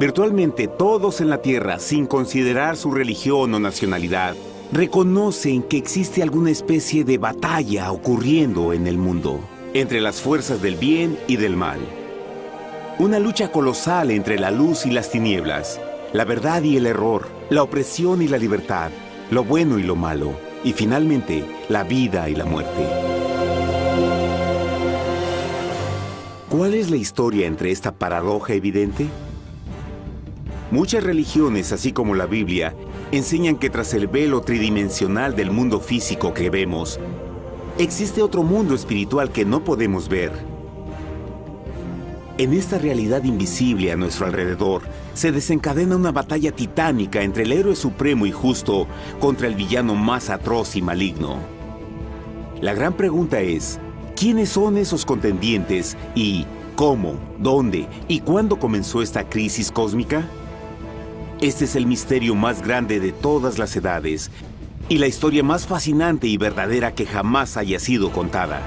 Virtualmente todos en la Tierra, sin considerar su religión o nacionalidad, reconocen que existe alguna especie de batalla ocurriendo en el mundo, entre las fuerzas del bien y del mal. Una lucha colosal entre la luz y las tinieblas, la verdad y el error, la opresión y la libertad, lo bueno y lo malo, y finalmente, la vida y la muerte. ¿Cuál es la historia entre esta paradoja evidente? Muchas religiones, así como la Biblia, enseñan que tras el velo tridimensional del mundo físico que vemos, existe otro mundo espiritual que no podemos ver. En esta realidad invisible a nuestro alrededor, se desencadena una batalla titánica entre el héroe supremo y justo contra el villano más atroz y maligno. La gran pregunta es, ¿quiénes son esos contendientes y cómo, dónde y cuándo comenzó esta crisis cósmica? Este es el misterio más grande de todas las edades y la historia más fascinante y verdadera que jamás haya sido contada.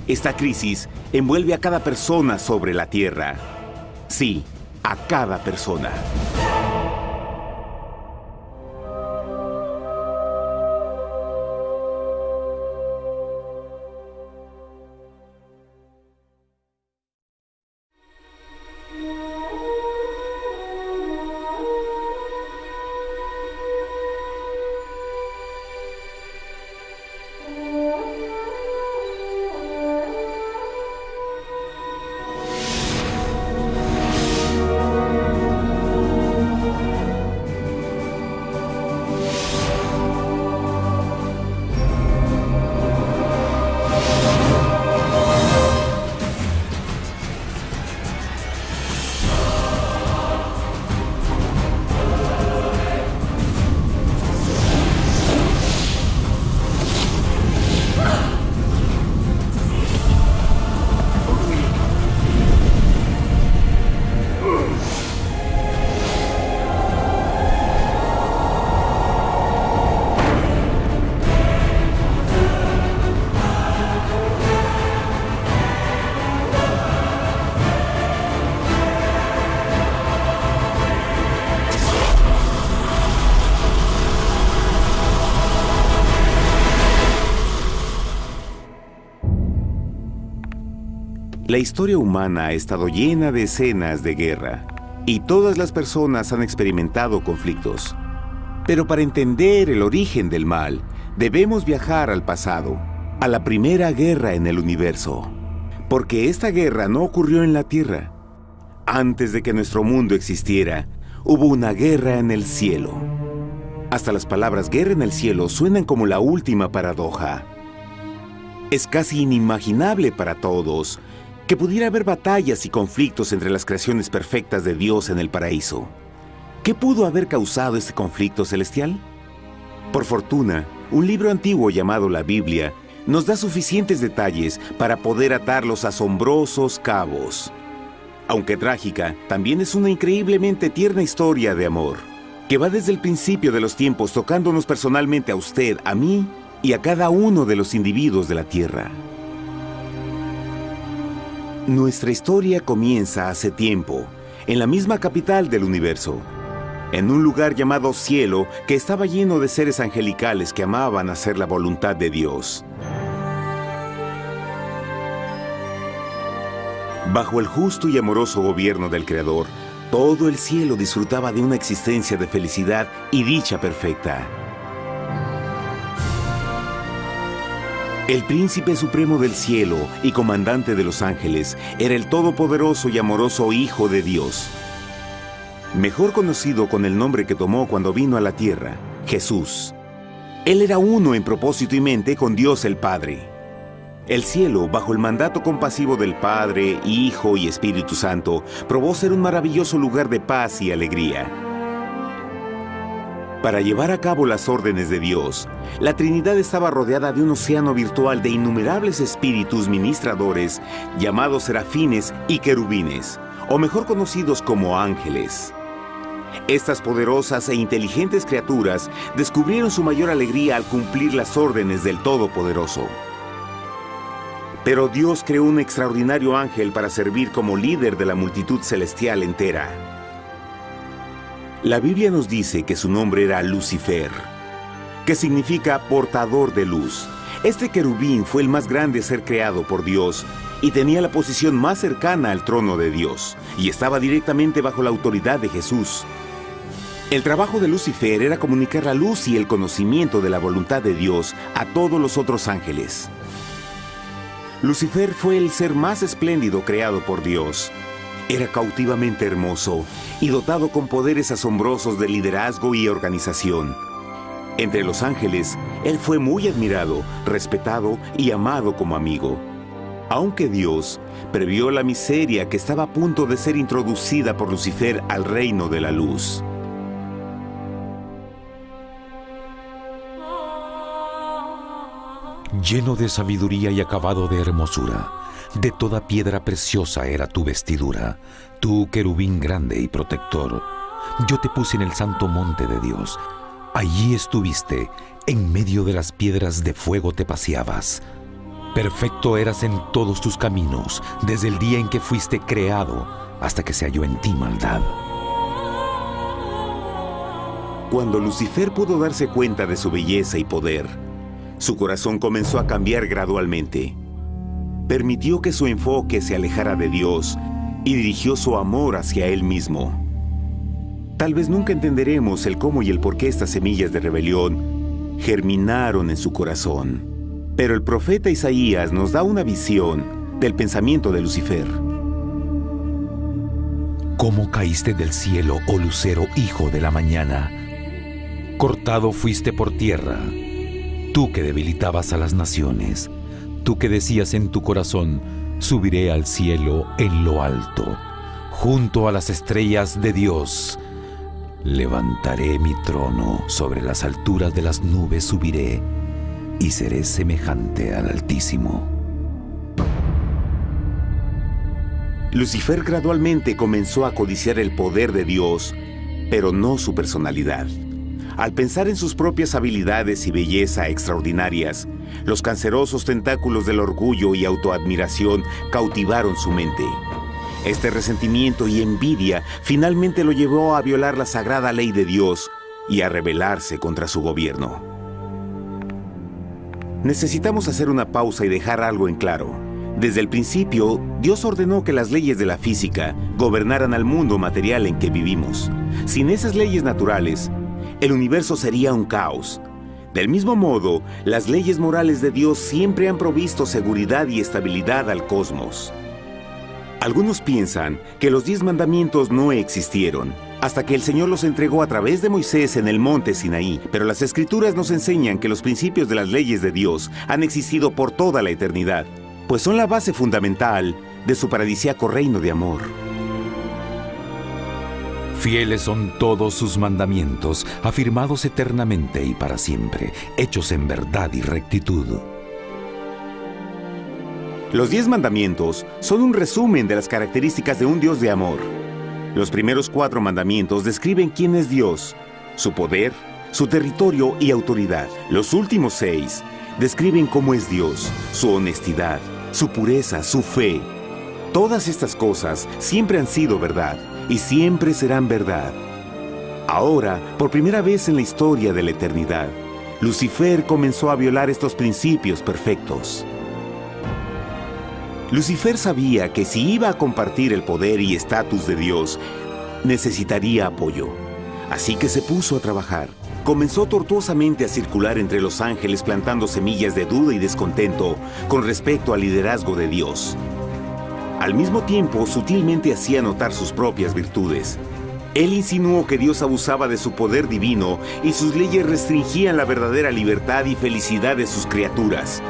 Esta crisis envuelve a cada persona sobre la Tierra. Sí, a cada persona. La historia humana ha estado llena de escenas de guerra, y todas las personas han experimentado conflictos. Pero para entender el origen del mal, debemos viajar al pasado, a la primera guerra en el universo. Porque esta guerra no ocurrió en la Tierra. Antes de que nuestro mundo existiera, hubo una guerra en el cielo. Hasta las palabras guerra en el cielo suenan como la última paradoja. Es casi inimaginable para todos que pudiera haber batallas y conflictos entre las creaciones perfectas de Dios en el paraíso. ¿Qué pudo haber causado este conflicto celestial? Por fortuna, un libro antiguo llamado la Biblia nos da suficientes detalles para poder atar los asombrosos cabos. Aunque trágica, también es una increíblemente tierna historia de amor, que va desde el principio de los tiempos tocándonos personalmente a usted, a mí y a cada uno de los individuos de la Tierra. Nuestra historia comienza hace tiempo, en la misma capital del universo, en un lugar llamado Cielo que estaba lleno de seres angelicales que amaban hacer la voluntad de Dios. Bajo el justo y amoroso gobierno del Creador, todo el cielo disfrutaba de una existencia de felicidad y dicha perfecta. El príncipe supremo del cielo y comandante de los ángeles era el todopoderoso y amoroso Hijo de Dios, mejor conocido con el nombre que tomó cuando vino a la tierra, Jesús. Él era uno en propósito y mente con Dios el Padre. El cielo, bajo el mandato compasivo del Padre, Hijo y Espíritu Santo, probó ser un maravilloso lugar de paz y alegría. Para llevar a cabo las órdenes de Dios, la Trinidad estaba rodeada de un océano virtual de innumerables espíritus ministradores llamados serafines y querubines, o mejor conocidos como ángeles. Estas poderosas e inteligentes criaturas descubrieron su mayor alegría al cumplir las órdenes del Todopoderoso. Pero Dios creó un extraordinario ángel para servir como líder de la multitud celestial entera. La Biblia nos dice que su nombre era Lucifer, que significa portador de luz. Este querubín fue el más grande ser creado por Dios y tenía la posición más cercana al trono de Dios, y estaba directamente bajo la autoridad de Jesús. El trabajo de Lucifer era comunicar la luz y el conocimiento de la voluntad de Dios a todos los otros ángeles. Lucifer fue el ser más espléndido creado por Dios. Era cautivamente hermoso y dotado con poderes asombrosos de liderazgo y organización. Entre los ángeles, él fue muy admirado, respetado y amado como amigo. Aunque Dios previó la miseria que estaba a punto de ser introducida por Lucifer al reino de la luz. Lleno de sabiduría y acabado de hermosura, de toda piedra preciosa era tu vestidura, tú querubín grande y protector. Yo te puse en el santo monte de Dios. Allí estuviste, en medio de las piedras de fuego te paseabas. Perfecto eras en todos tus caminos, desde el día en que fuiste creado, hasta que se halló en ti maldad. Cuando Lucifer pudo darse cuenta de su belleza y poder, su corazón comenzó a cambiar gradualmente. Permitió que su enfoque se alejara de Dios y dirigió su amor hacia él mismo. Tal vez nunca entenderemos el cómo y el por qué estas semillas de rebelión germinaron en su corazón. Pero el profeta Isaías nos da una visión del pensamiento de Lucifer. ¿Cómo caíste del cielo, oh lucero, hijo de la mañana? Cortado fuiste por tierra, tú que debilitabas a las naciones, tú que decías en tu corazón, subiré al cielo en lo alto, junto a las estrellas de Dios. Levantaré mi trono, sobre las alturas de las nubes subiré, y seré semejante al Altísimo. Lucifer gradualmente comenzó a codiciar el poder de Dios, pero no su personalidad. Al pensar en sus propias habilidades y belleza extraordinarias, los cancerosos tentáculos del orgullo y autoadmiración cautivaron su mente. Este resentimiento y envidia finalmente lo llevó a violar la sagrada ley de Dios y a rebelarse contra su gobierno. Necesitamos hacer una pausa y dejar algo en claro. Desde el principio, Dios ordenó que las leyes de la física gobernaran al mundo material en que vivimos. Sin esas leyes naturales, el universo sería un caos. Del mismo modo, las leyes morales de Dios siempre han provisto seguridad y estabilidad al cosmos. Algunos piensan que los 10 mandamientos no existieron, hasta que el Señor los entregó a través de Moisés en el monte Sinaí. Pero las Escrituras nos enseñan que los principios de las leyes de Dios han existido por toda la eternidad, pues son la base fundamental de su paradisíaco reino de amor. Fieles son todos sus mandamientos, afirmados eternamente y para siempre, hechos en verdad y rectitud. Los 10 mandamientos son un resumen de las características de un Dios de amor. Los primeros 4 mandamientos describen quién es Dios, su poder, su territorio y autoridad. Los últimos 6 describen cómo es Dios, su honestidad, su pureza, su fe. Todas estas cosas siempre han sido verdad y siempre serán verdad. Ahora, por primera vez en la historia de la eternidad, Lucifer comenzó a violar estos principios perfectos. Lucifer sabía que si iba a compartir el poder y estatus de Dios, necesitaría apoyo. Así que se puso a trabajar. Comenzó tortuosamente a circular entre los ángeles plantando semillas de duda y descontento con respecto al liderazgo de Dios. Al mismo tiempo, sutilmente hacía notar sus propias virtudes. Él insinuó que Dios abusaba de su poder divino y sus leyes restringían la verdadera libertad y felicidad de sus criaturas.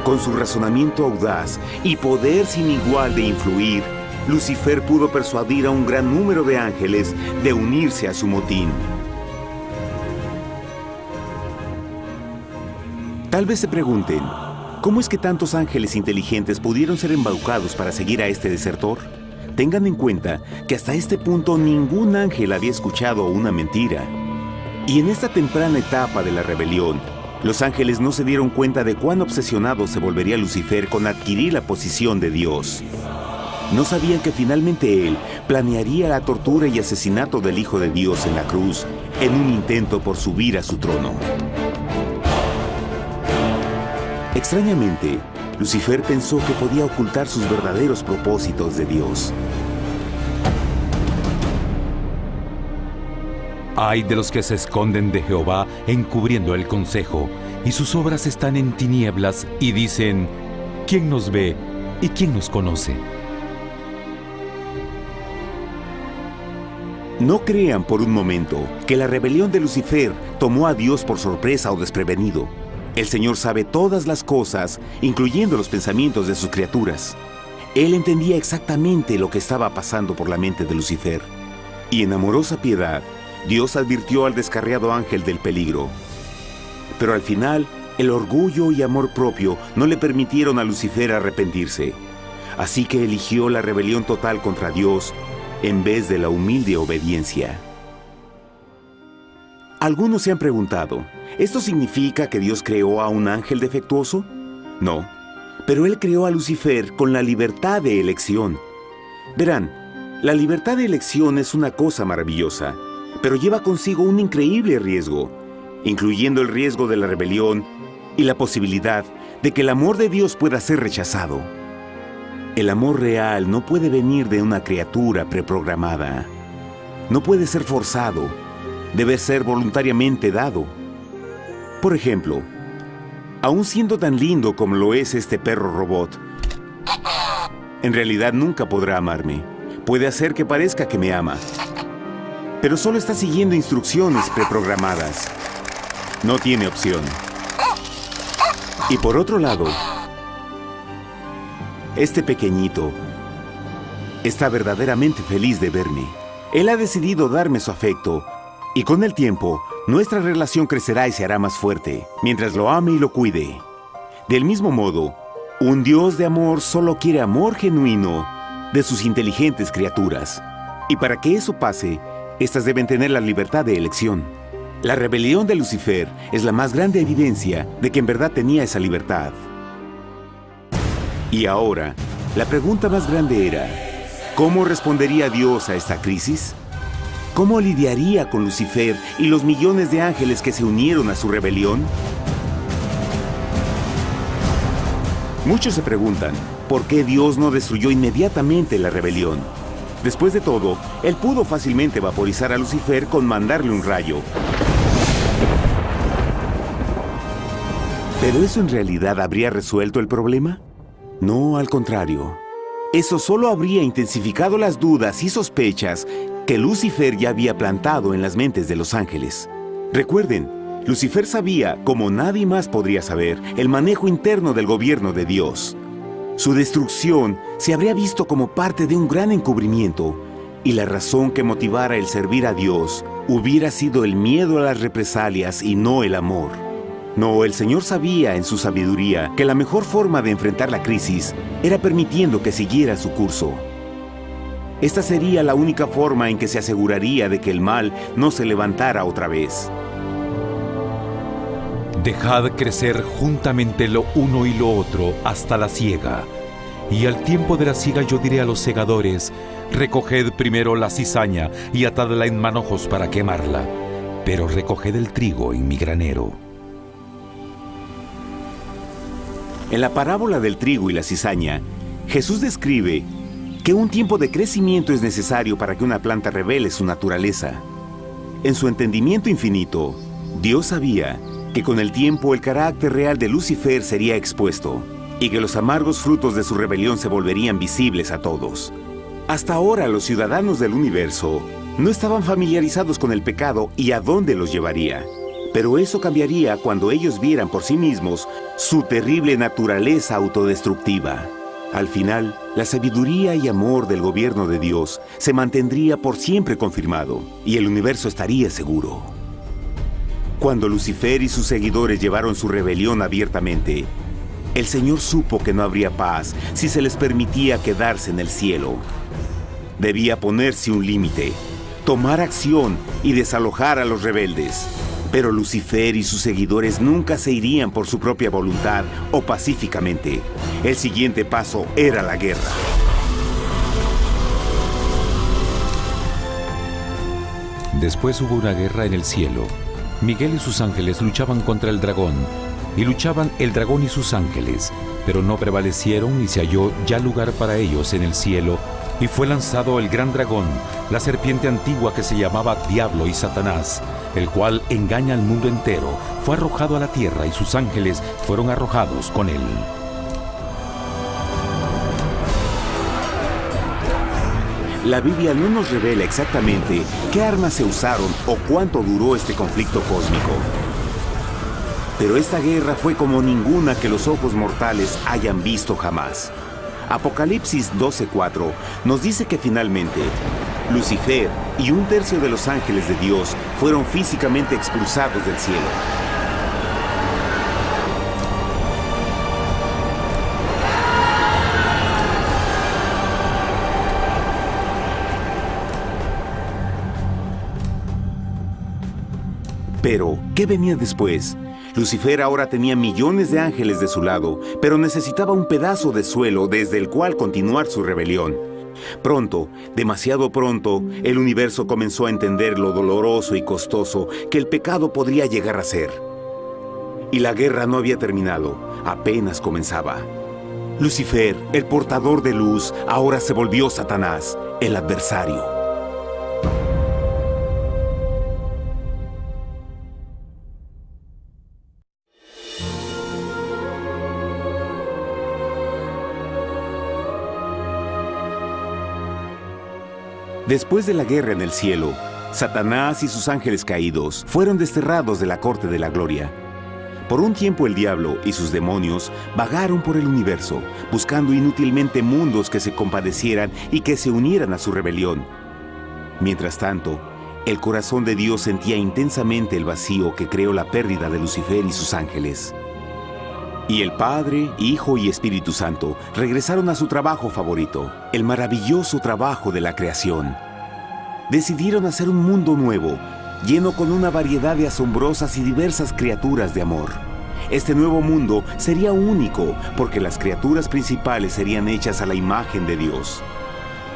Con su razonamiento audaz y poder sin igual de influir, Lucifer pudo persuadir a un gran número de ángeles de unirse a su motín. Tal vez se pregunten, ¿cómo es que tantos ángeles inteligentes pudieron ser embaucados para seguir a este desertor? Tengan en cuenta que hasta este punto ningún ángel había escuchado una mentira. Y en esta temprana etapa de la rebelión, los ángeles no se dieron cuenta de cuán obsesionado se volvería Lucifer con adquirir la posición de Dios. No sabían que finalmente él planearía la tortura y asesinato del Hijo de Dios en la cruz en un intento por subir a su trono. Extrañamente, Lucifer pensó que podía ocultar sus verdaderos propósitos de Dios. Ay de los que se esconden de Jehová encubriendo el consejo, y sus obras están en tinieblas, y dicen: ¿quién nos ve y quién nos conoce? No crean por un momento que la rebelión de Lucifer tomó a Dios por sorpresa o desprevenido. El Señor sabe todas las cosas, incluyendo los pensamientos de sus criaturas. Él entendía exactamente lo que estaba pasando por la mente de Lucifer. Y en amorosa piedad, Dios advirtió al descarriado ángel del peligro. Pero al final, el orgullo y amor propio no le permitieron a Lucifer arrepentirse. Así que eligió la rebelión total contra Dios en vez de la humilde obediencia. Algunos se han preguntado, ¿esto significa que Dios creó a un ángel defectuoso? No, pero Él creó a Lucifer con la libertad de elección. Verán, la libertad de elección es una cosa maravillosa, pero lleva consigo un increíble riesgo, incluyendo el riesgo de la rebelión y la posibilidad de que el amor de Dios pueda ser rechazado. El amor real no puede venir de una criatura preprogramada. No puede ser forzado. Debe ser voluntariamente dado. Por ejemplo, aun siendo tan lindo como lo es este perro robot, en realidad nunca podrá amarme. Puede hacer que parezca que me ama, pero solo está siguiendo instrucciones preprogramadas. No tiene opción. Y por otro lado, este pequeñito está verdaderamente feliz de verme. Él ha decidido darme su afecto, y con el tiempo, nuestra relación crecerá y se hará más fuerte, mientras lo ame y lo cuide. Del mismo modo, un Dios de amor solo quiere amor genuino de sus inteligentes criaturas. Y para que eso pase, éstas deben tener la libertad de elección. La rebelión de Lucifer es la más grande evidencia de que en verdad tenía esa libertad. Y ahora, la pregunta más grande era, ¿cómo respondería Dios a esta crisis? ¿Cómo lidiaría con Lucifer y los millones de ángeles que se unieron a su rebelión? Muchos se preguntan, ¿por qué Dios no destruyó inmediatamente la rebelión? Después de todo, Él pudo fácilmente vaporizar a Lucifer con mandarle un rayo. ¿Pero eso en realidad habría resuelto el problema? No, al contrario. Eso solo habría intensificado las dudas y sospechas que Lucifer ya había plantado en las mentes de los ángeles. Recuerden, Lucifer sabía, como nadie más podría saber, el manejo interno del gobierno de Dios. Su destrucción se habría visto como parte de un gran encubrimiento, y la razón que motivara el servir a Dios hubiera sido el miedo a las represalias y no el amor. No, el Señor sabía en su sabiduría que la mejor forma de enfrentar la crisis era permitiendo que siguiera su curso. Esta sería la única forma en que se aseguraría de que el mal no se levantara otra vez. Dejad crecer juntamente lo uno y lo otro hasta la siega. Y al tiempo de la siega yo diré a los segadores: recoged primero la cizaña y atadla en manojos para quemarla, pero recoged el trigo en mi granero. En la parábola del trigo y la cizaña, Jesús describe que un tiempo de crecimiento es necesario para que una planta revele su naturaleza. En su entendimiento infinito, Dios sabía que con el tiempo el carácter real de Lucifer sería expuesto y que los amargos frutos de su rebelión se volverían visibles a todos. Hasta ahora los ciudadanos del universo no estaban familiarizados con el pecado y a dónde los llevaría. Pero eso cambiaría cuando ellos vieran por sí mismos su terrible naturaleza autodestructiva. Al final, la sabiduría y amor del gobierno de Dios se mantendría por siempre confirmado y el universo estaría seguro. Cuando Lucifer y sus seguidores llevaron su rebelión abiertamente, el Señor supo que no habría paz si se les permitía quedarse en el cielo. Debía ponerse un límite, tomar acción y desalojar a los rebeldes. Pero Lucifer y sus seguidores nunca se irían por su propia voluntad o pacíficamente. El siguiente paso era la guerra. Después hubo una guerra en el cielo. Miguel y sus ángeles luchaban contra el dragón, y luchaban el dragón y sus ángeles, pero no prevalecieron y se halló ya lugar para ellos en el cielo, y fue lanzado el gran dragón, la serpiente antigua que se llamaba Diablo y Satanás, el cual engaña al mundo entero. Fue arrojado a la tierra y sus ángeles fueron arrojados con él. La Biblia no nos revela exactamente qué armas se usaron o cuánto duró este conflicto cósmico. Pero esta guerra fue como ninguna que los ojos mortales hayan visto jamás. Apocalipsis 12:4 nos dice que finalmente Lucifer y un tercio de los ángeles de Dios fueron físicamente expulsados del cielo. Pero, ¿qué venía después? Lucifer ahora tenía millones de ángeles de su lado, pero necesitaba un pedazo de suelo desde el cual continuar su rebelión. Pronto, demasiado pronto, el universo comenzó a entender lo doloroso y costoso que el pecado podría llegar a ser. Y la guerra no había terminado, apenas comenzaba. Lucifer, el portador de luz, ahora se volvió Satanás, el adversario. Después de la guerra en el cielo, Satanás y sus ángeles caídos fueron desterrados de la corte de la gloria. Por un tiempo el diablo y sus demonios vagaron por el universo, buscando inútilmente mundos que se compadecieran y que se unieran a su rebelión. Mientras tanto, el corazón de Dios sentía intensamente el vacío que creó la pérdida de Lucifer y sus ángeles. Y el Padre, Hijo y Espíritu Santo regresaron a su trabajo favorito, el maravilloso trabajo de la creación. Decidieron hacer un mundo nuevo, lleno con una variedad de asombrosas y diversas criaturas de amor. Este nuevo mundo sería único, porque las criaturas principales serían hechas a la imagen de Dios.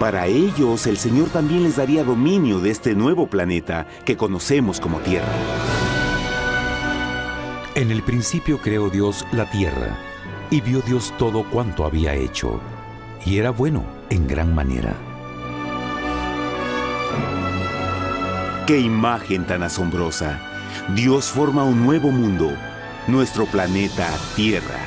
Para ellos, el Señor también les daría dominio de este nuevo planeta que conocemos como Tierra. En el principio creó Dios la tierra, y vio Dios todo cuanto había hecho, y era bueno en gran manera. ¡Qué imagen tan asombrosa! Dios forma un nuevo mundo, nuestro planeta Tierra.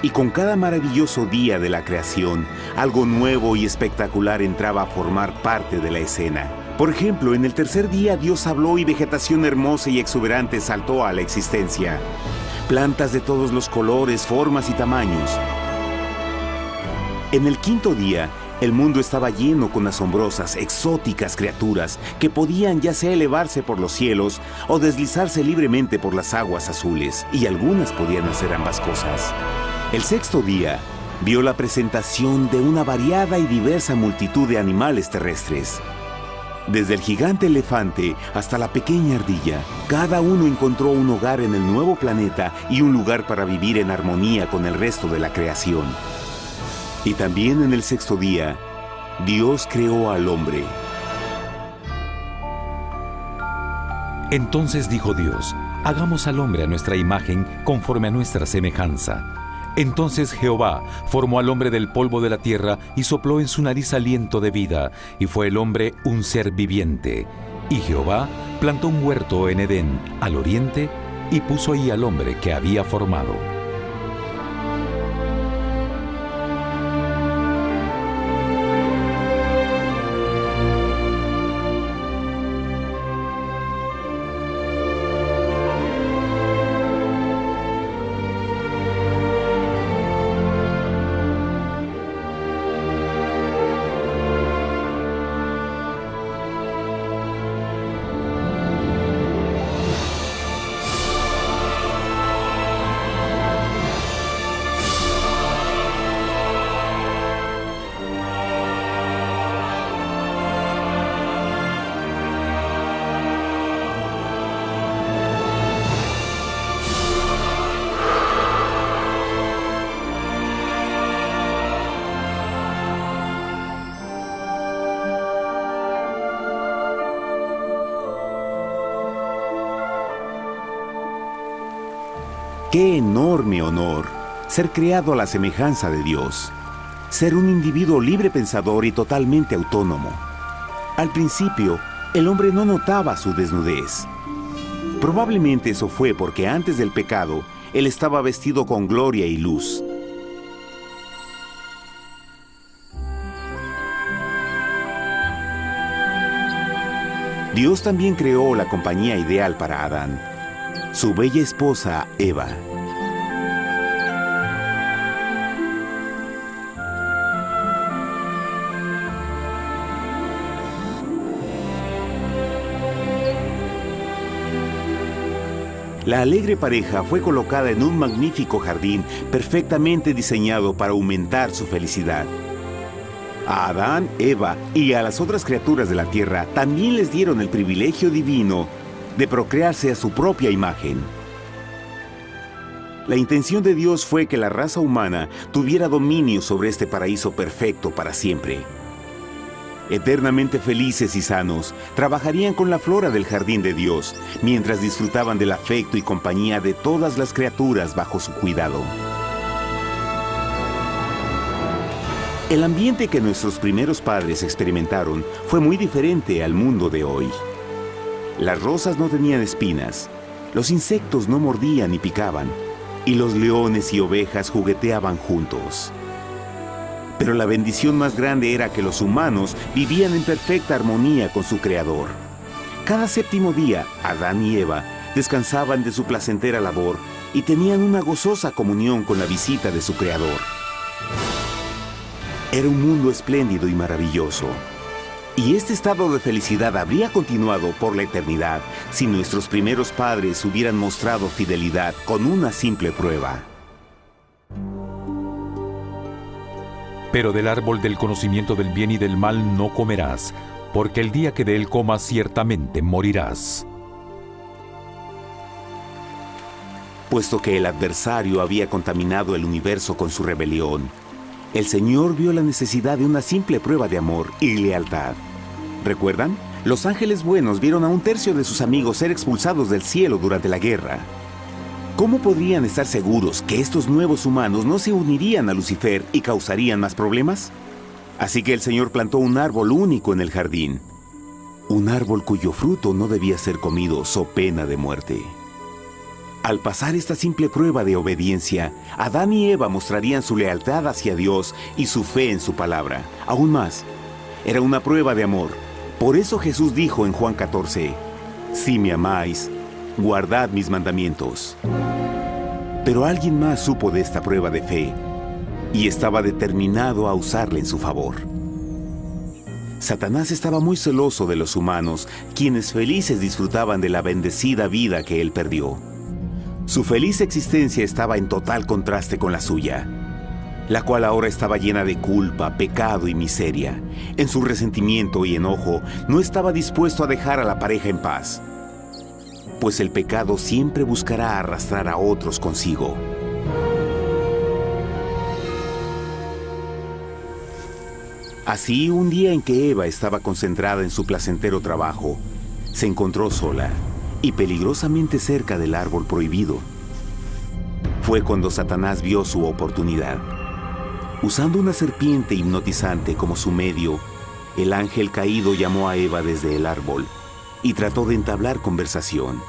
Y con cada maravilloso día de la creación, algo nuevo y espectacular entraba a formar parte de la escena. Por ejemplo, en el tercer día Dios habló y vegetación hermosa y exuberante saltó a la existencia. Plantas de todos los colores, formas y tamaños. En el quinto día, el mundo estaba lleno con asombrosas, exóticas criaturas que podían ya sea elevarse por los cielos o deslizarse libremente por las aguas azules, y algunas podían hacer ambas cosas. El sexto día vio la presentación de una variada y diversa multitud de animales terrestres. Desde el gigante elefante hasta la pequeña ardilla, cada uno encontró un hogar en el nuevo planeta y un lugar para vivir en armonía con el resto de la creación. Y también en el sexto día, Dios creó al hombre. Entonces dijo Dios: hagamos al hombre a nuestra imagen, conforme a nuestra semejanza. Entonces Jehová formó al hombre del polvo de la tierra y sopló en su nariz aliento de vida, y fue el hombre un ser viviente. Y Jehová plantó un huerto en Edén, al oriente, y puso ahí al hombre que había formado. ¡Qué enorme honor! Ser creado a la semejanza de Dios. Ser un individuo libre pensador y totalmente autónomo. Al principio, el hombre no notaba su desnudez. Probablemente eso fue porque antes del pecado, él estaba vestido con gloria y luz. Dios también creó la compañía ideal para Adán, su bella esposa Eva. La alegre pareja fue colocada en un magnífico jardín perfectamente diseñado para aumentar su felicidad. A Adán, Eva y a las otras criaturas de la tierra también les dieron el privilegio divino de procrearse a su propia imagen. La intención de Dios fue que la raza humana tuviera dominio sobre este paraíso perfecto para siempre. Eternamente felices y sanos, trabajarían con la flora del jardín de Dios, mientras disfrutaban del afecto y compañía de todas las criaturas bajo su cuidado. El ambiente que nuestros primeros padres experimentaron fue muy diferente al mundo de hoy. Las rosas no tenían espinas, los insectos no mordían ni picaban, y los leones y ovejas jugueteaban juntos. Pero la bendición más grande era que los humanos vivían en perfecta armonía con su Creador. Cada séptimo día, Adán y Eva descansaban de su placentera labor y tenían una gozosa comunión con la visita de su Creador. Era un mundo espléndido y maravilloso. Y este estado de felicidad habría continuado por la eternidad si nuestros primeros padres hubieran mostrado fidelidad con una simple prueba. Pero del árbol del conocimiento del bien y del mal no comerás, porque el día que de él comas ciertamente morirás. Puesto que el adversario había contaminado el universo con su rebelión, el Señor vio la necesidad de una simple prueba de amor y lealtad. ¿Recuerdan? Los ángeles buenos vieron a un tercio de sus amigos ser expulsados del cielo durante la guerra. ¿Cómo podrían estar seguros que estos nuevos humanos no se unirían a Lucifer y causarían más problemas? Así que el Señor plantó un árbol único en el jardín. Un árbol cuyo fruto no debía ser comido so pena de muerte. Al pasar esta simple prueba de obediencia, Adán y Eva mostrarían su lealtad hacia Dios y su fe en su palabra. Aún más, era una prueba de amor. Por eso Jesús dijo en Juan 14, «Si me amáis, guardad mis mandamientos». Pero alguien más supo de esta prueba de fe y estaba determinado a usarla en su favor. Satanás estaba muy celoso de los humanos, quienes felices disfrutaban de la bendecida vida que él perdió. Su feliz existencia estaba en total contraste con la suya, la cual ahora estaba llena de culpa, pecado y miseria. En su resentimiento y enojo, no estaba dispuesto a dejar a la pareja en paz, pues el pecado siempre buscará arrastrar a otros consigo. Así, un día en que Eva estaba concentrada en su placentero trabajo, se encontró sola y peligrosamente cerca del árbol prohibido. Fue cuando Satanás vio su oportunidad. Usando una serpiente hipnotizante como su medio, el ángel caído llamó a Eva desde el árbol y trató de entablar conversación.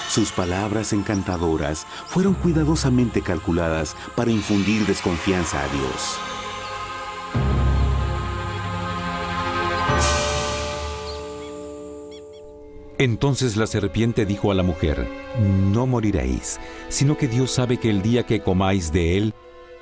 Sus palabras encantadoras fueron cuidadosamente calculadas para infundir desconfianza a Dios. Entonces la serpiente dijo a la mujer, «No moriréis, sino que Dios sabe que el día que comáis de él,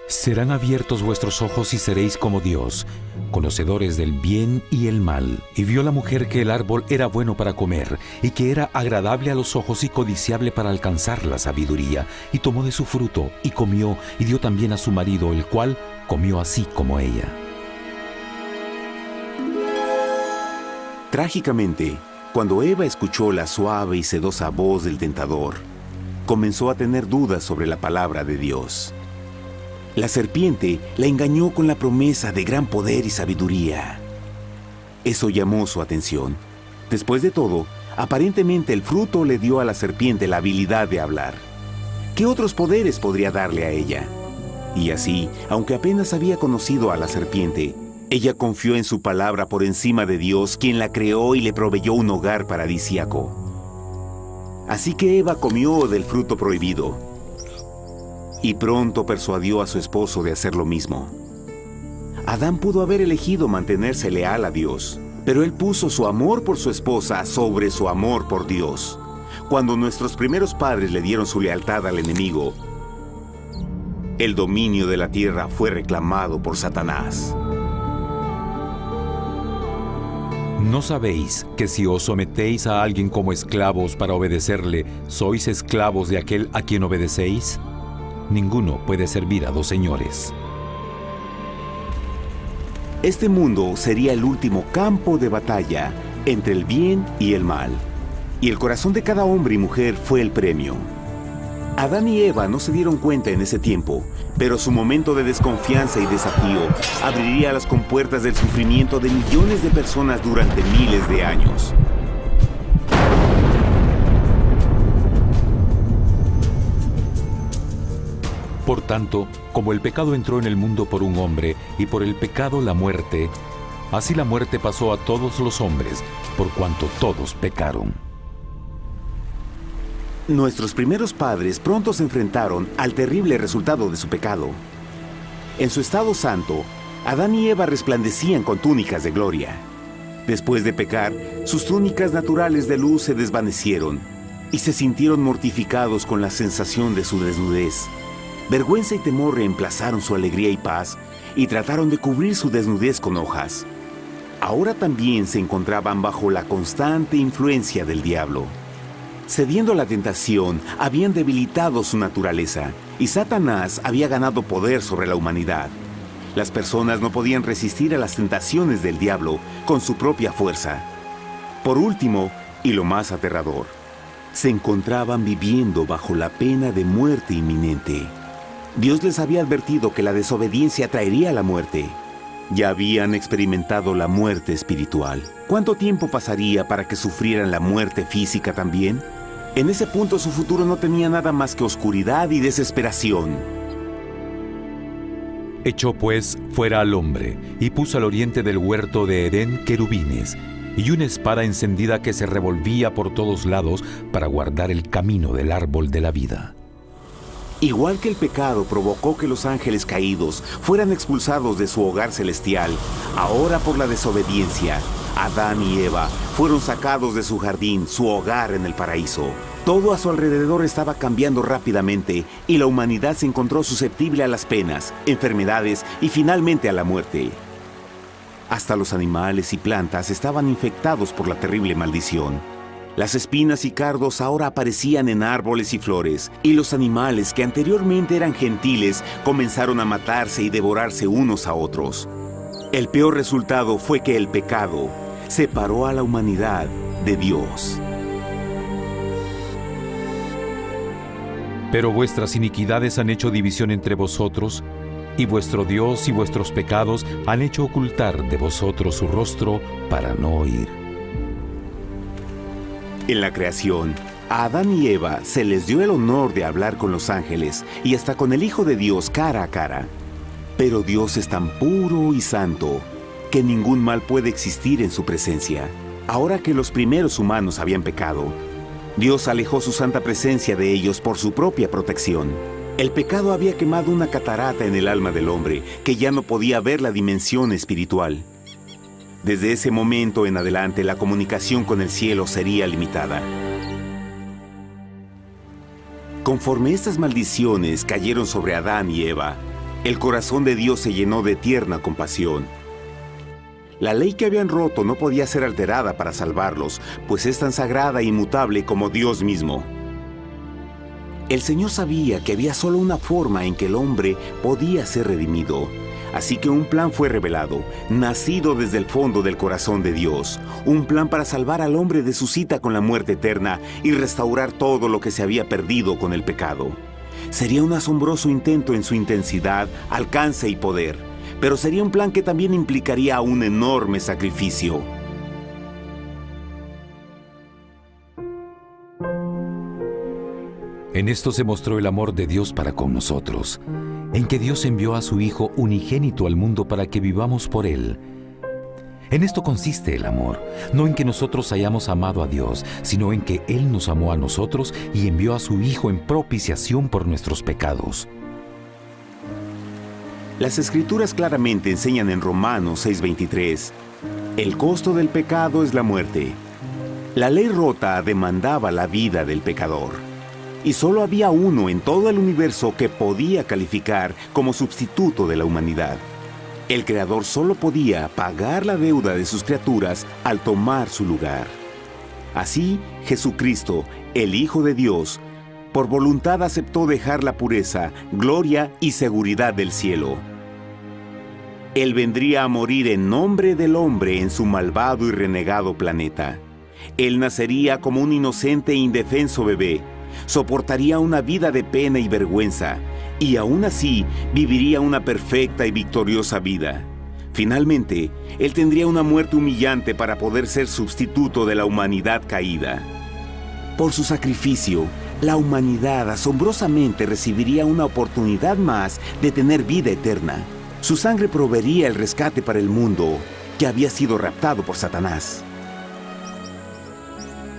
serán abiertos vuestros ojos y seréis como Dios, conocedores del bien y el mal». Y vio la mujer que el árbol era bueno para comer, y que era agradable a los ojos y codiciable para alcanzar la sabiduría, y tomó de su fruto, y comió, y dio también a su marido, el cual comió así como ella. Trágicamente, cuando Eva escuchó la suave y sedosa voz del tentador, comenzó a tener dudas sobre la palabra de Dios. La serpiente la engañó con la promesa de gran poder y sabiduría. Eso llamó su atención. Después de todo, aparentemente el fruto le dio a la serpiente la habilidad de hablar. ¿Qué otros poderes podría darle a ella? Y así, aunque apenas había conocido a la serpiente, ella confió en su palabra por encima de Dios, quien la creó y le proveyó un hogar paradisíaco. Así que Eva comió del fruto prohibido y pronto persuadió a su esposo de hacer lo mismo. Adán pudo haber elegido mantenerse leal a Dios, pero él puso su amor por su esposa sobre su amor por Dios. Cuando nuestros primeros padres le dieron su lealtad al enemigo, el dominio de la tierra fue reclamado por Satanás. ¿No sabéis que si os sometéis a alguien como esclavos para obedecerle, sois esclavos de aquel a quien obedecéis? Ninguno puede servir a dos señores. Este mundo sería el último campo de batalla entre el bien y el mal. Y el corazón de cada hombre y mujer fue el premio. Adán y Eva no se dieron cuenta en ese tiempo, pero su momento de desconfianza y desafío abriría las compuertas del sufrimiento de millones de personas durante miles de años. Por tanto, como el pecado entró en el mundo por un hombre, y por el pecado la muerte, así la muerte pasó a todos los hombres, por cuanto todos pecaron. Nuestros primeros padres pronto se enfrentaron al terrible resultado de su pecado. En su estado santo, Adán y Eva resplandecían con túnicas de gloria. Después de pecar, sus túnicas naturales de luz se desvanecieron y se sintieron mortificados con la sensación de su desnudez. Vergüenza y temor reemplazaron su alegría y paz y trataron de cubrir su desnudez con hojas. Ahora también se encontraban bajo la constante influencia del diablo. Cediendo a la tentación, habían debilitado su naturaleza y Satanás había ganado poder sobre la humanidad. Las personas no podían resistir a las tentaciones del diablo con su propia fuerza. Por último, y lo más aterrador, se encontraban viviendo bajo la pena de muerte inminente. Dios les había advertido que la desobediencia traería la muerte. Ya habían experimentado la muerte espiritual. ¿Cuánto tiempo pasaría para que sufrieran la muerte física también? En ese punto su futuro no tenía nada más que oscuridad y desesperación. Echó pues fuera al hombre, y puso al oriente del huerto de Edén querubines, y una espada encendida que se revolvía por todos lados para guardar el camino del árbol de la vida. Igual que el pecado provocó que los ángeles caídos fueran expulsados de su hogar celestial, ahora por la desobediencia, Adán y Eva fueron sacados de su jardín, su hogar en el paraíso. Todo a su alrededor estaba cambiando rápidamente y la humanidad se encontró susceptible a las penas, enfermedades y finalmente a la muerte. Hasta los animales y plantas estaban infectados por la terrible maldición. Las espinas y cardos ahora aparecían en árboles y flores, y los animales que anteriormente eran gentiles comenzaron a matarse y devorarse unos a otros. El peor resultado fue que el pecado separó a la humanidad de Dios. Pero vuestras iniquidades han hecho división entre vosotros, y vuestro Dios y vuestros pecados han hecho ocultar de vosotros su rostro para no oír. En la creación, a Adán y Eva se les dio el honor de hablar con los ángeles y hasta con el Hijo de Dios cara a cara. Pero Dios es tan puro y santo que ningún mal puede existir en su presencia. Ahora que los primeros humanos habían pecado, Dios alejó su santa presencia de ellos por su propia protección. El pecado había quemado una catarata en el alma del hombre que ya no podía ver la dimensión espiritual. Desde ese momento en adelante, la comunicación con el cielo sería limitada. Conforme estas maldiciones cayeron sobre Adán y Eva, el corazón de Dios se llenó de tierna compasión. La ley que habían roto no podía ser alterada para salvarlos, pues es tan sagrada e inmutable como Dios mismo. El Señor sabía que había solo una forma en que el hombre podía ser redimido. Así que un plan fue revelado, nacido desde el fondo del corazón de Dios. Un plan para salvar al hombre de su cita con la muerte eterna y restaurar todo lo que se había perdido con el pecado. Sería un asombroso intento en su intensidad, alcance y poder, pero sería un plan que también implicaría un enorme sacrificio. En esto se mostró el amor de Dios para con nosotros, en que Dios envió a su Hijo unigénito al mundo para que vivamos por Él. En esto consiste el amor, no en que nosotros hayamos amado a Dios, sino en que Él nos amó a nosotros y envió a su Hijo en propiciación por nuestros pecados. Las Escrituras claramente enseñan en Romanos 6:23, el costo del pecado es la muerte. La ley rota demandaba la vida del pecador. Y solo había uno en todo el universo que podía calificar como sustituto de la humanidad. El Creador solo podía pagar la deuda de sus criaturas al tomar su lugar. Así, Jesucristo, el Hijo de Dios, por voluntad aceptó dejar la pureza, gloria y seguridad del cielo. Él vendría a morir en nombre del hombre en su malvado y renegado planeta. Él nacería como un inocente e indefenso bebé, soportaría una vida de pena y vergüenza, y aún así viviría una perfecta y victoriosa vida. Finalmente, Él tendría una muerte humillante para poder ser sustituto de la humanidad caída. Por su sacrificio, la humanidad asombrosamente recibiría una oportunidad más de tener vida eterna. Su sangre proveería el rescate para el mundo que había sido raptado por Satanás.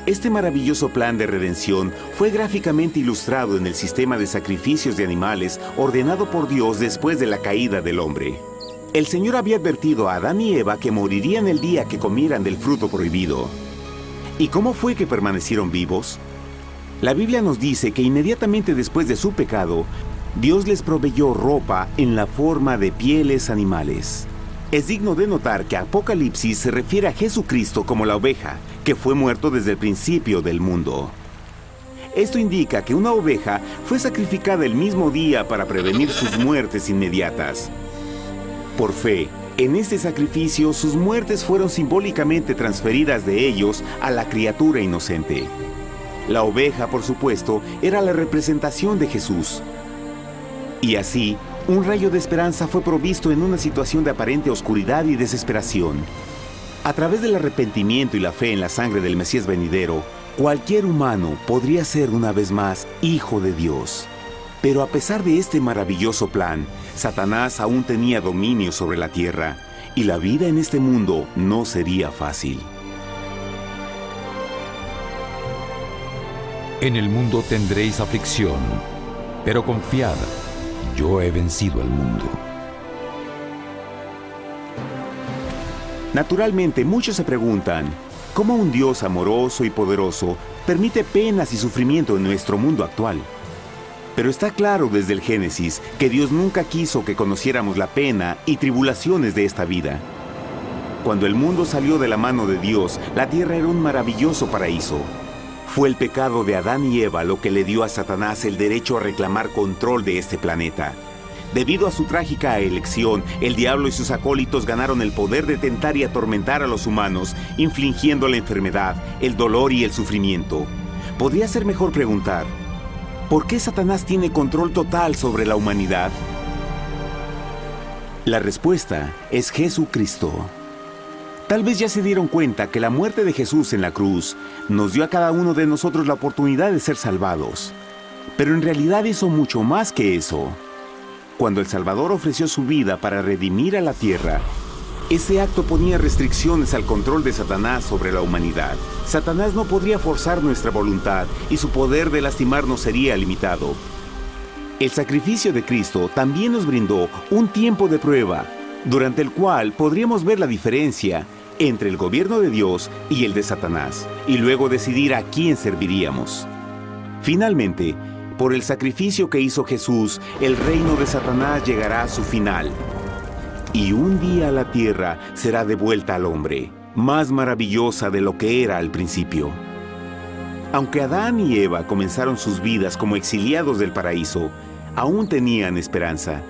Este maravilloso plan de redención fue gráficamente ilustrado en el sistema de sacrificios de animales ordenado por Dios después de la caída del hombre. El Señor había advertido a Adán y Eva que morirían el día que comieran del fruto prohibido. ¿Y cómo fue que permanecieron vivos? La Biblia nos dice que inmediatamente después de su pecado, Dios les proveyó ropa en la forma de pieles animales. Es digno de notar que Apocalipsis se refiere a Jesucristo como la oveja, que fue muerto desde el principio del mundo. Esto indica que una oveja fue sacrificada el mismo día para prevenir sus muertes inmediatas. Por fe, en este sacrificio sus muertes fueron simbólicamente transferidas de ellos a la criatura inocente. La oveja, por supuesto, era la representación de Jesús. Y así, un rayo de esperanza fue provisto en una situación de aparente oscuridad y desesperación. A través del arrepentimiento y la fe en la sangre del Mesías venidero, cualquier humano podría ser una vez más hijo de Dios. Pero a pesar de este maravilloso plan, Satanás aún tenía dominio sobre la tierra, y la vida en este mundo no sería fácil. En el mundo tendréis aflicción, pero confiad, yo he vencido al mundo. Naturalmente, muchos se preguntan, ¿cómo un Dios amoroso y poderoso permite penas y sufrimiento en nuestro mundo actual? Pero está claro desde el Génesis que Dios nunca quiso que conociéramos la pena y tribulaciones de esta vida. Cuando el mundo salió de la mano de Dios, la tierra era un maravilloso paraíso. Fue el pecado de Adán y Eva lo que le dio a Satanás el derecho a reclamar control de este planeta. Debido a su trágica elección, el diablo y sus acólitos ganaron el poder de tentar y atormentar a los humanos, infligiendo la enfermedad, el dolor y el sufrimiento. Podría ser mejor preguntar, ¿por qué Satanás tiene control total sobre la humanidad? La respuesta es Jesucristo. Tal vez ya se dieron cuenta que la muerte de Jesús en la cruz nos dio a cada uno de nosotros la oportunidad de ser salvados. Pero en realidad hizo mucho más que eso. Cuando el Salvador ofreció su vida para redimir a la tierra, ese acto ponía restricciones al control de Satanás sobre la humanidad. Satanás no podría forzar nuestra voluntad y su poder de lastimarnos sería limitado. El sacrificio de Cristo también nos brindó un tiempo de prueba, durante el cual podríamos ver la diferencia entre el gobierno de Dios y el de Satanás, y luego decidir a quién serviríamos. Finalmente, por el sacrificio que hizo Jesús, el reino de Satanás llegará a su final. Y un día la tierra será devuelta al hombre, más maravillosa de lo que era al principio. Aunque Adán y Eva comenzaron sus vidas como exiliados del paraíso, aún tenían esperanza.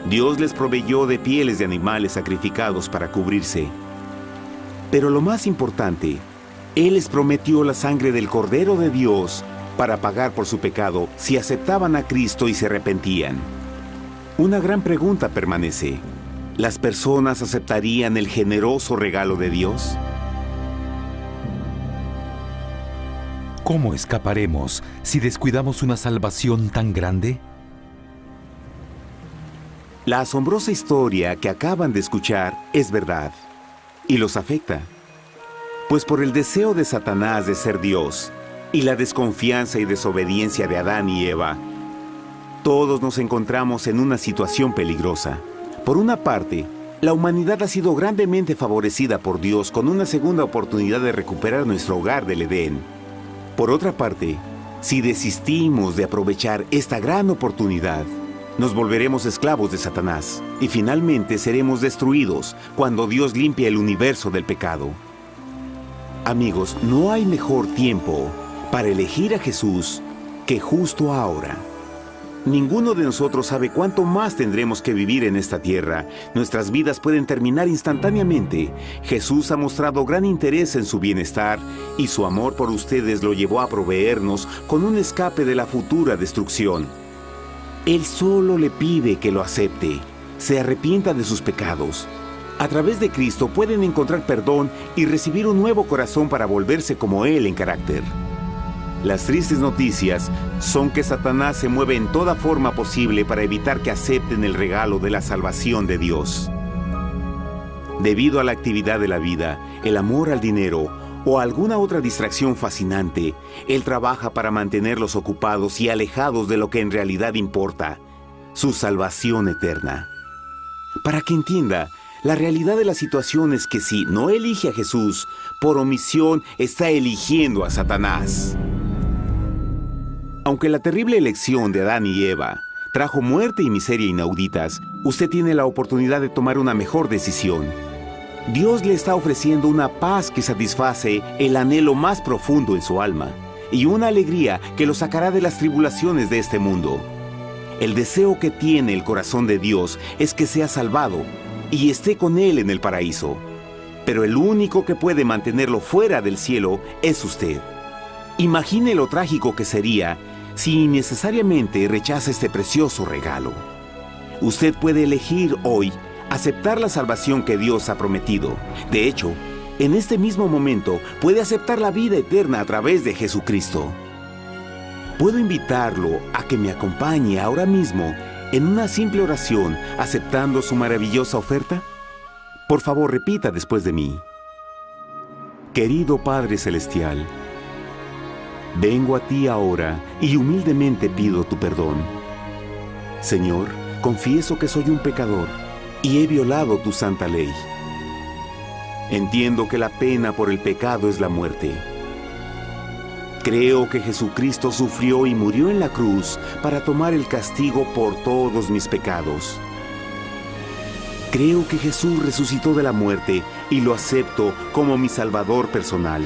Dios les proveyó de pieles de animales sacrificados para cubrirse. Pero lo más importante, Él les prometió la sangre del Cordero de Dios para pagar por su pecado si aceptaban a Cristo y se arrepentían. Una gran pregunta permanece. ¿Las personas aceptarían el generoso regalo de Dios? ¿Cómo escaparemos si descuidamos una salvación tan grande? La asombrosa historia que acaban de escuchar es verdad y los afecta. Pues por el deseo de Satanás de ser Dios y la desconfianza y desobediencia de Adán y Eva, todos nos encontramos en una situación peligrosa. Por una parte, la humanidad ha sido grandemente favorecida por Dios con una segunda oportunidad de recuperar nuestro hogar del Edén. Por otra parte, si desistimos de aprovechar esta gran oportunidad, nos volveremos esclavos de Satanás y finalmente seremos destruidos cuando Dios limpie el universo del pecado. Amigos, no hay mejor tiempo para elegir a Jesús que justo ahora. Ninguno de nosotros sabe cuánto más tendremos que vivir en esta tierra. Nuestras vidas pueden terminar instantáneamente. Jesús ha mostrado gran interés en su bienestar y su amor por ustedes lo llevó a proveernos con un escape de la futura destrucción. Él solo le pide que lo acepte, se arrepienta de sus pecados. A través de Cristo pueden encontrar perdón y recibir un nuevo corazón para volverse como Él en carácter. Las tristes noticias son que Satanás se mueve en toda forma posible para evitar que acepten el regalo de la salvación de Dios. Debido a la actividad de la vida, el amor al dinero o alguna otra distracción fascinante, Él trabaja para mantenerlos ocupados y alejados de lo que en realidad importa, su salvación eterna. Para que entienda, la realidad de la situación es que si no elige a Jesús, por omisión está eligiendo a Satanás. Aunque la terrible elección de Adán y Eva trajo muerte y miseria inauditas, usted tiene la oportunidad de tomar una mejor decisión. Dios le está ofreciendo una paz que satisface el anhelo más profundo en su alma y una alegría que lo sacará de las tribulaciones de este mundo. El deseo que tiene el corazón de Dios es que sea salvado y esté con Él en el paraíso. Pero el único que puede mantenerlo fuera del cielo es usted. Imagine lo trágico que sería si innecesariamente rechaza este precioso regalo. Usted puede elegir hoy aceptar la salvación que Dios ha prometido. De hecho, en este mismo momento puede aceptar la vida eterna a través de Jesucristo. ¿Puedo invitarlo a que me acompañe ahora mismo en una simple oración aceptando su maravillosa oferta? Por favor, repita después de mí. Querido Padre Celestial, vengo a ti ahora y humildemente pido tu perdón. Señor, confieso que soy un pecador y he violado tu santa ley. Entiendo que la pena por el pecado es la muerte. Creo que Jesucristo sufrió y murió en la cruz para tomar el castigo por todos mis pecados. Creo que Jesús resucitó de la muerte y lo acepto como mi Salvador personal.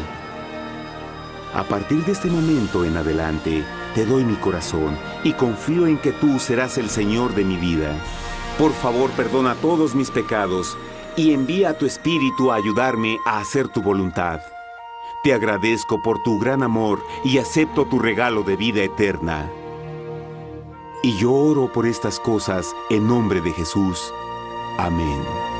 A partir de este momento en adelante, te doy mi corazón y confío en que tú serás el Señor de mi vida. Por favor, perdona todos mis pecados y envía a tu Espíritu a ayudarme a hacer tu voluntad. Te agradezco por tu gran amor y acepto tu regalo de vida eterna. Y yo oro por estas cosas en nombre de Jesús. Amén.